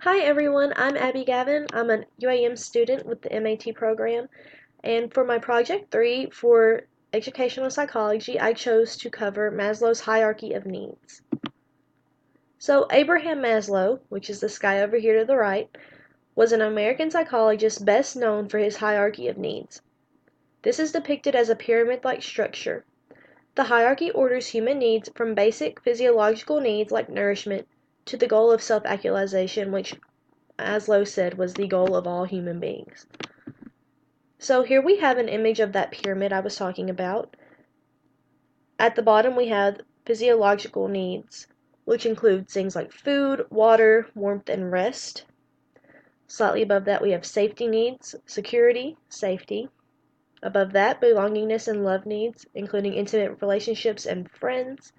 Hi everyone, I'm Abby Gavin. I'm an UAM student with the MAT program, and for my project 3 for educational psychology, I chose to cover Maslow's hierarchy of needs. So, Abraham Maslow, which is this guy over here to the right, was an American psychologist best known for his hierarchy of needs. This is depicted as a pyramid-like structure. The hierarchy orders human needs from basic physiological needs like nourishment to the goal of self-actualization, which Maslow said was the goal of all human beings. So here we have an image of that pyramid I was talking about. At the bottom we have physiological needs, which include things like food, water, warmth, and rest. Slightly above that we have safety needs, security, safety. Above that, belongingness and love needs, including intimate relationships and friends.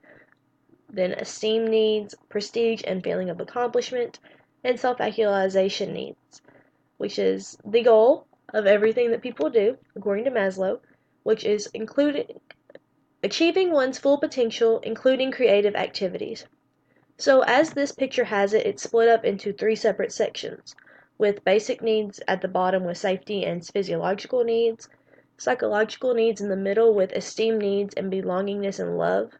Then esteem needs, prestige and feeling of accomplishment, and self-actualization needs, which is the goal of everything that people do, according to Maslow, which is achieving one's full potential, including creative activities. So as this picture has it, it's split up into 3 separate sections, with basic needs at the bottom with safety and physiological needs, psychological needs in the middle with esteem needs and belongingness and love,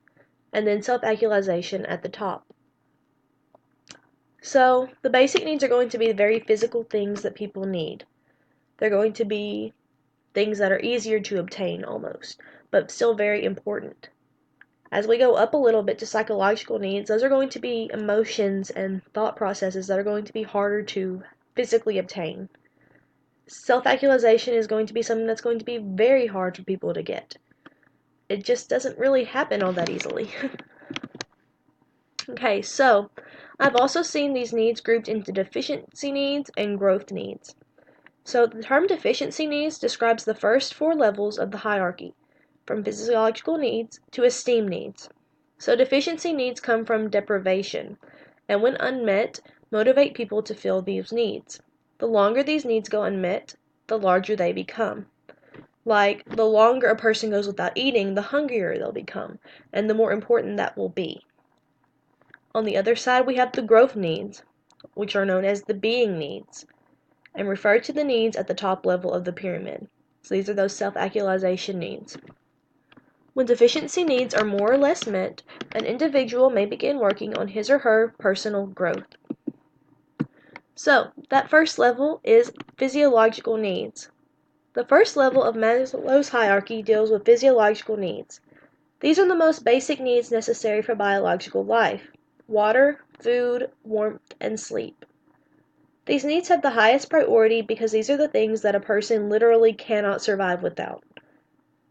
and then self-actualization at the top. So the basic needs are going to be the very physical things that people need. They're going to be things that are easier to obtain almost, but still very important. As we go up a little bit to psychological needs, those are going to be emotions and thought processes that are going to be harder to physically obtain. Self-actualization is going to be something that's going to be very hard for people to get. It just doesn't really happen all that easily. Okay, so I've also seen these needs grouped into deficiency needs and growth needs. So the term deficiency needs describes the first 4 levels of the hierarchy, from physiological needs to esteem needs. So deficiency needs come from deprivation, and when unmet, motivate people to fill these needs. The longer these needs go unmet, the larger they become. Like, the longer a person goes without eating, the hungrier they'll become, and the more important that will be. On the other side, we have the growth needs, which are known as the being needs, and refer to the needs at the top level of the pyramid. So these are those self-actualization needs. When deficiency needs are more or less met, an individual may begin working on his or her personal growth. So, that first level is physiological needs. The first level of Maslow's hierarchy deals with physiological needs. These are the most basic needs necessary for biological life: water, food, warmth, and sleep. These needs have the highest priority because these are the things that a person literally cannot survive without.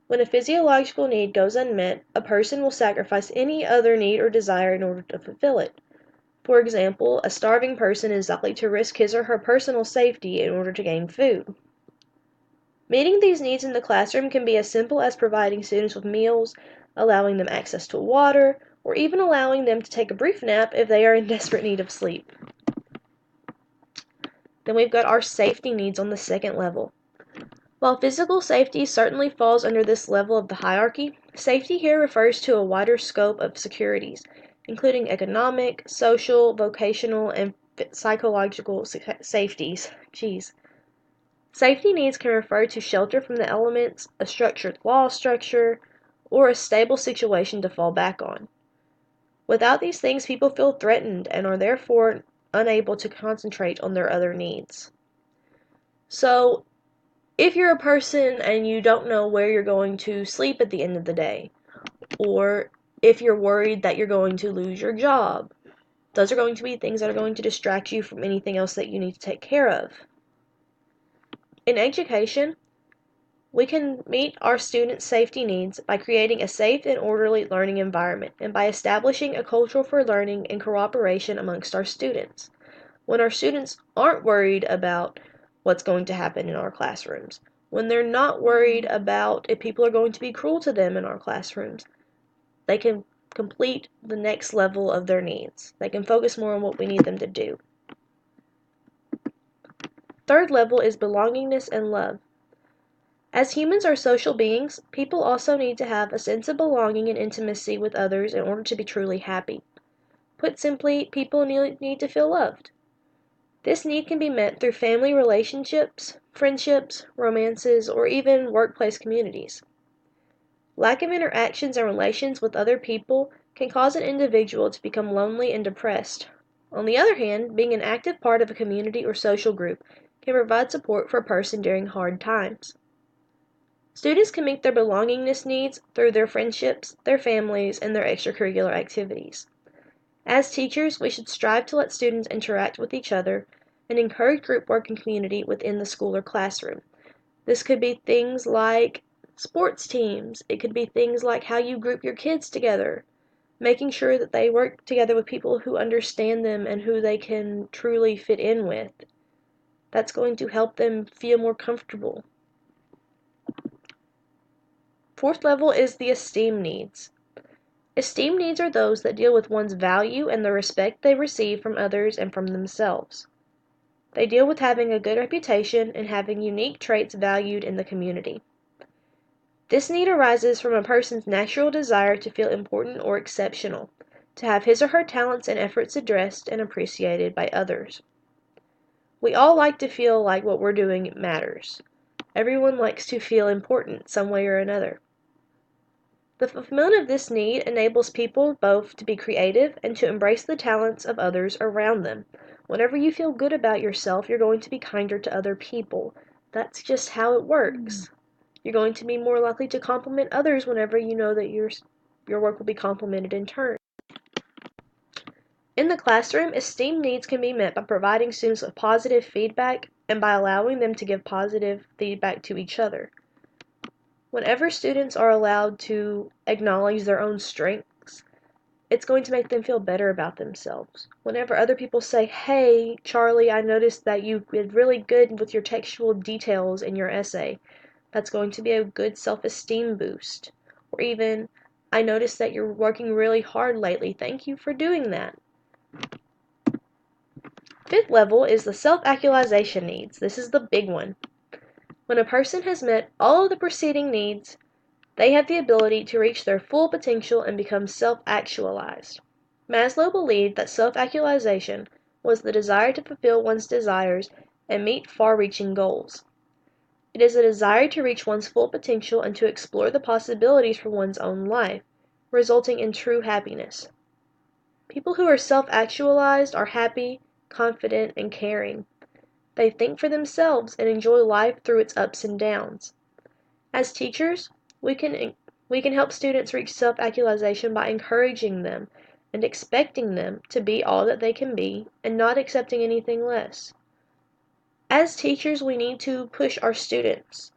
When a physiological need goes unmet, a person will sacrifice any other need or desire in order to fulfill it. For example, a starving person is likely to risk his or her personal safety in order to gain food. Meeting these needs in the classroom can be as simple as providing students with meals, allowing them access to water, or even allowing them to take a brief nap if they are in desperate need of sleep. Then we've got our safety needs on the second level. While physical safety certainly falls under this level of the hierarchy, safety here refers to a wider scope of securities, including economic, social, vocational, and psychological safeties. Safety needs can refer to shelter from the elements, a structured law structure, or a stable situation to fall back on. Without these things, people feel threatened and are therefore unable to concentrate on their other needs. So, if you're a person and you don't know where you're going to sleep at the end of the day, or if you're worried that you're going to lose your job, those are going to be things that are going to distract you from anything else that you need to take care of. In education, we can meet our students' safety needs by creating a safe and orderly learning environment and by establishing a culture for learning and cooperation amongst our students. When our students aren't worried about what's going to happen in our classrooms, when they're not worried about if people are going to be cruel to them in our classrooms, they can complete the next level of their needs. They can focus more on what we need them to do. Third level is belongingness and love. As humans are social beings, people also need to have a sense of belonging and intimacy with others in order to be truly happy. Put simply, people need to feel loved. This need can be met through family relationships, friendships, romances, or even workplace communities. Lack of interactions and relations with other people can cause an individual to become lonely and depressed. On the other hand, being an active part of a community or social group can provide support for a person during hard times. Students can meet their belongingness needs through their friendships, their families, and their extracurricular activities. As teachers, we should strive to let students interact with each other and encourage group work and community within the school or classroom. This could be things like sports teams. It could be things like how you group your kids together, making sure that they work together with people who understand them and who they can truly fit in with. That's going to help them feel more comfortable. Fourth level is the esteem needs. Esteem needs are those that deal with one's value and the respect they receive from others and from themselves. They deal with having a good reputation and having unique traits valued in the community. This need arises from a person's natural desire to feel important or exceptional, to have his or her talents and efforts addressed and appreciated by others. We all like to feel like what we're doing matters. Everyone likes to feel important some way or another. The fulfillment of this need enables people both to be creative and to embrace the talents of others around them. Whenever you feel good about yourself, you're going to be kinder to other people. That's just how it works. You're going to be more likely to compliment others whenever you know that your work will be complimented in turn. In the classroom, esteem needs can be met by providing students with positive feedback and by allowing them to give positive feedback to each other. Whenever students are allowed to acknowledge their own strengths, it's going to make them feel better about themselves. Whenever other people say, "Hey, Charlie, I noticed that you did really good with your textual details in your essay," that's going to be a good self-esteem boost. Or even, "I noticed that you're working really hard lately. Thank you for doing that." Fifth level is the self-actualization needs. This is the big one. When a person has met all of the preceding needs, they have the ability to reach their full potential and become self-actualized. Maslow believed that self-actualization was the desire to fulfill one's desires and meet far-reaching goals. It is a desire to reach one's full potential and to explore the possibilities for one's own life, resulting in true happiness. People who are self-actualized are happy, confident, and caring. They think for themselves and enjoy life through its ups and downs. As teachers, we can help students reach self-actualization by encouraging them and expecting them to be all that they can be and not accepting anything less. As teachers, we need to push our students,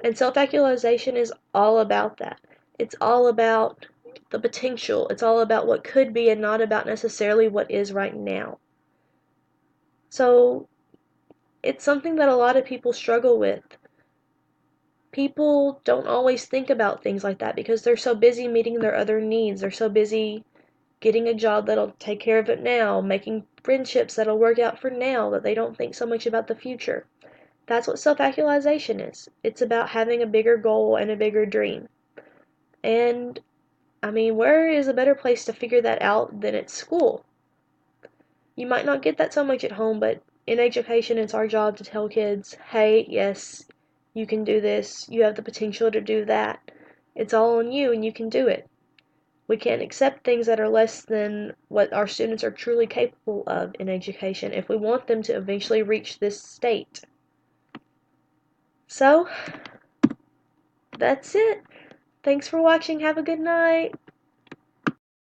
and self-actualization is all about that. It's all about the potential. It's all about what could be and not about necessarily what is right now. So, it's something that a lot of people struggle with. People don't always think about things like that because they're so busy meeting their other needs. They're so busy getting a job that'll take care of it now, making friendships that'll work out for now, that they don't think so much about the future. That's what self-actualization is. It's about having a bigger goal and a bigger dream. And, where is a better place to figure that out than at school? You might not get that so much at home, but in education, it's our job to tell kids, "Hey, yes, you can do this. You have the potential to do that. It's all on you and you can do it." We can't accept things that are less than what our students are truly capable of in education if we want them to eventually reach this state. So, that's it. Thanks for watching. Have a good night.